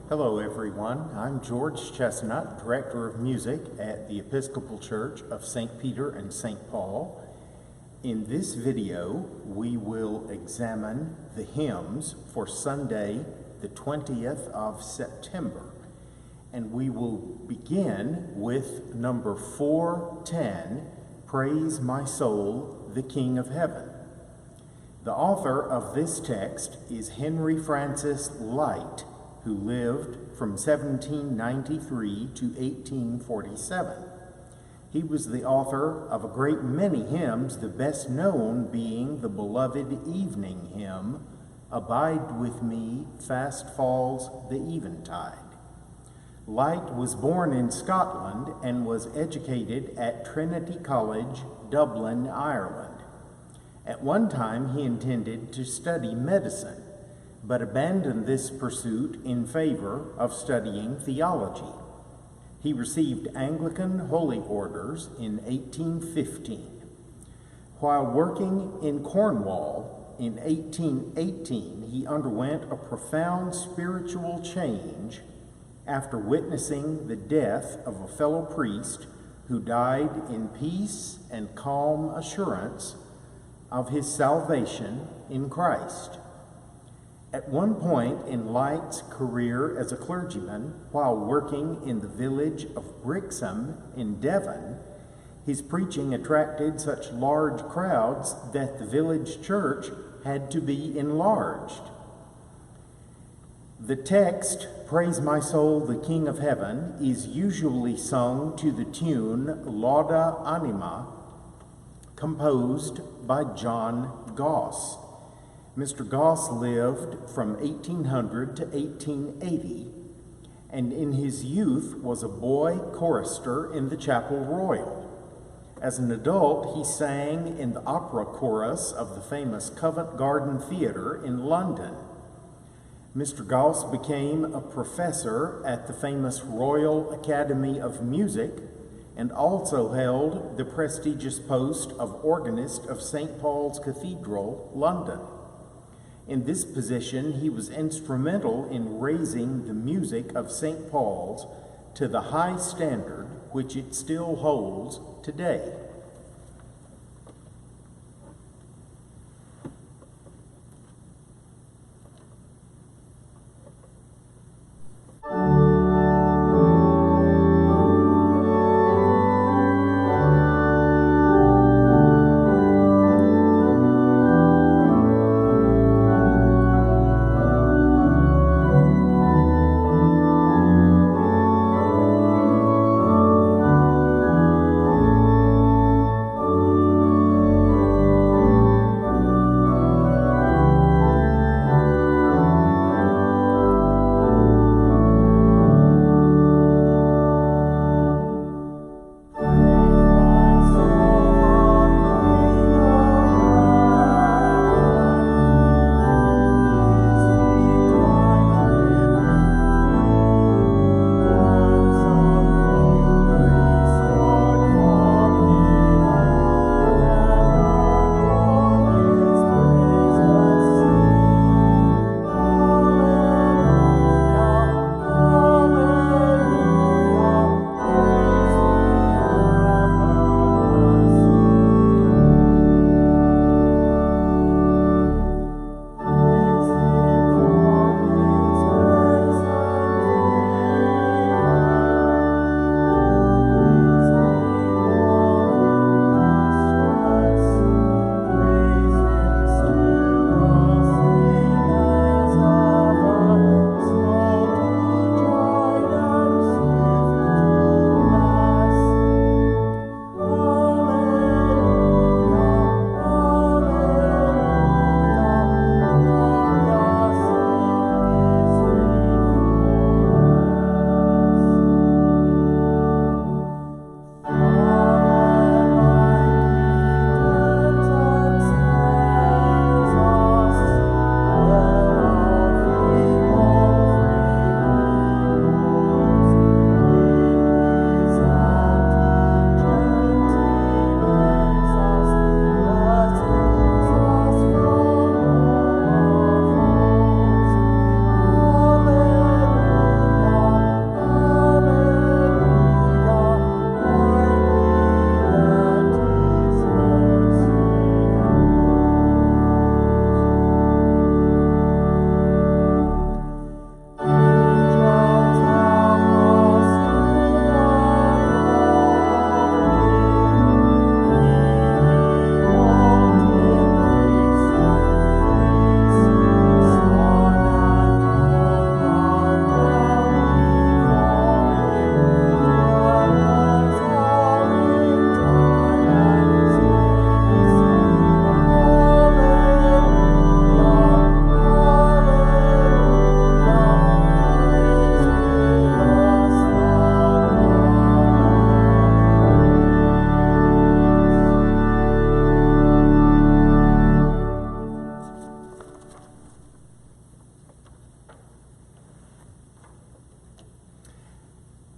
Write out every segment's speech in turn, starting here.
Hello everyone, I'm George Chesnut, Director of Music at the Episcopal Church of St. Peter and St. Paul. In this video, we will examine the hymns for Sunday, the 20th of September. And we will begin with number 410, Praise My Soul, the King of Heaven. The author of this text is Henry Francis Lyte, who lived from 1793 to 1847. He was the author of a great many hymns, the best known being the beloved evening hymn, Abide with Me, Fast Falls the Eventide. Lyte was born in Scotland and was educated at Trinity College, Dublin, Ireland. At one time he intended to study medicine, but abandoned this pursuit in favor of studying theology. He received Anglican holy orders in 1815. While working in Cornwall in 1818, he underwent a profound spiritual change after witnessing the death of a fellow priest who died in peace and calm assurance of his salvation in Christ. At one point in Lyte's career as a clergyman, while working in the village of Brixham in Devon, his preaching attracted such large crowds that the village church had to be enlarged. The text, Praise My Soul, the King of Heaven, is usually sung to the tune Lauda Anima, composed by John Goss. Mr. Goss lived from 1800 to 1880, and in his youth was a boy chorister in the Chapel Royal. As an adult, he sang in the opera chorus of the famous Covent Garden Theatre in London. Mr. Goss became a professor at the famous Royal Academy of Music and also held the prestigious post of organist of St. Paul's Cathedral, London. In this position, he was instrumental in raising the music of St. Paul's to the high standard which it still holds today.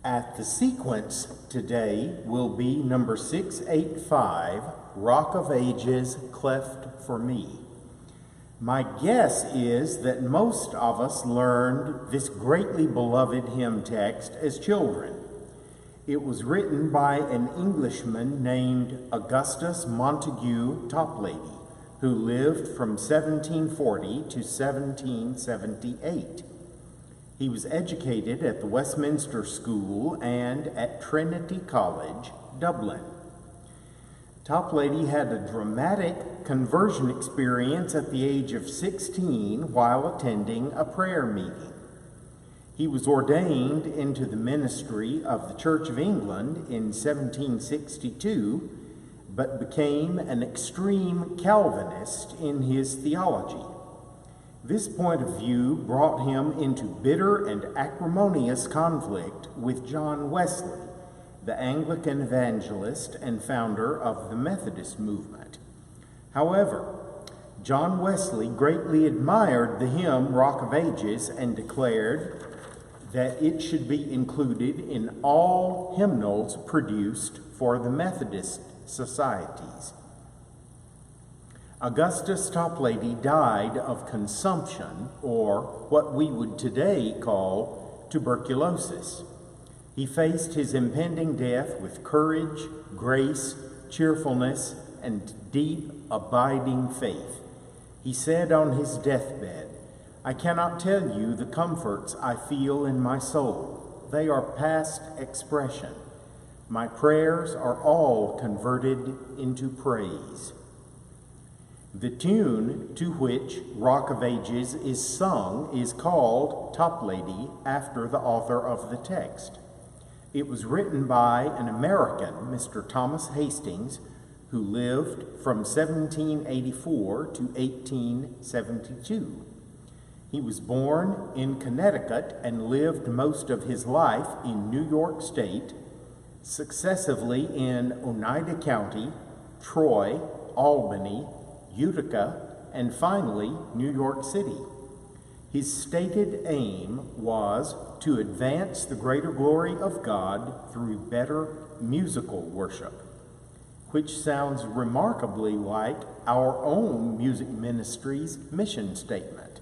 At the sequence today will be number 685, Rock of Ages, Cleft for Me. My guess is that most of us learned this greatly beloved hymn text as children. It was written by an Englishman named Augustus Montague Toplady, who lived from 1740 to 1778. He was educated at the Westminster School and at Trinity College, Dublin. Toplady had a dramatic conversion experience at the age of 16 while attending a prayer meeting. He was ordained into the ministry of the Church of England in 1762, but became an extreme Calvinist in his theology. This point of view brought him into bitter and acrimonious conflict with John Wesley, the Anglican evangelist and founder of the Methodist movement. However, John Wesley greatly admired the hymn Rock of Ages and declared that it should be included in all hymnals produced for the Methodist societies. Augustus Toplady died of consumption, or what we would today call tuberculosis. He faced his impending death with courage, grace, cheerfulness, and deep, abiding faith. He said on his deathbed, "I cannot tell you the comforts I feel in my soul. They are past expression. My prayers are all converted into praise." The tune to which Rock of Ages is sung is called Toplady, after the author of the text. It was written by an American, Mr. Thomas Hastings, who lived from 1784 to 1872. He was born in Connecticut and lived most of his life in New York State, successively in Oneida County, Troy, Albany, Utica, and finally New York City. His stated aim was to advance the greater glory of God through better musical worship, which sounds remarkably like our own music ministry's mission statement.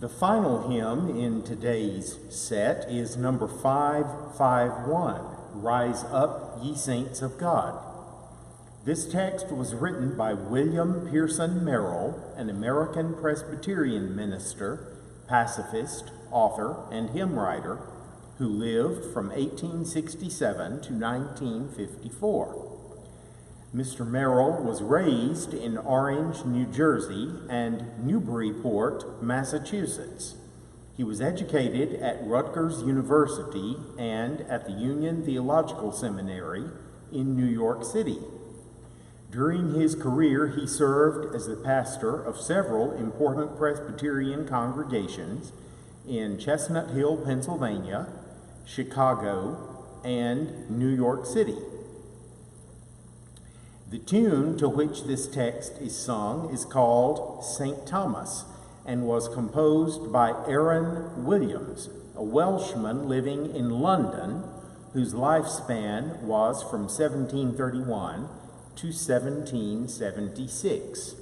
The final hymn in today's set is number 551, Rise Up, Ye Saints of God. This text was written by William Pearson Merrill, an American Presbyterian minister, pacifist, author, and hymn writer who lived from 1867 to 1954. Mr. Merrill was raised in Orange, New Jersey, and Newburyport, Massachusetts. He was educated at Rutgers University and at the Union Theological Seminary in New York City. During his career, he served as the pastor of several important Presbyterian congregations in Chestnut Hill, Pennsylvania, Chicago, and New York City. The tune to which this text is sung is called St. Thomas and was composed by Aaron Williams, a Welshman living in London whose lifespan was from 1731 to 1776.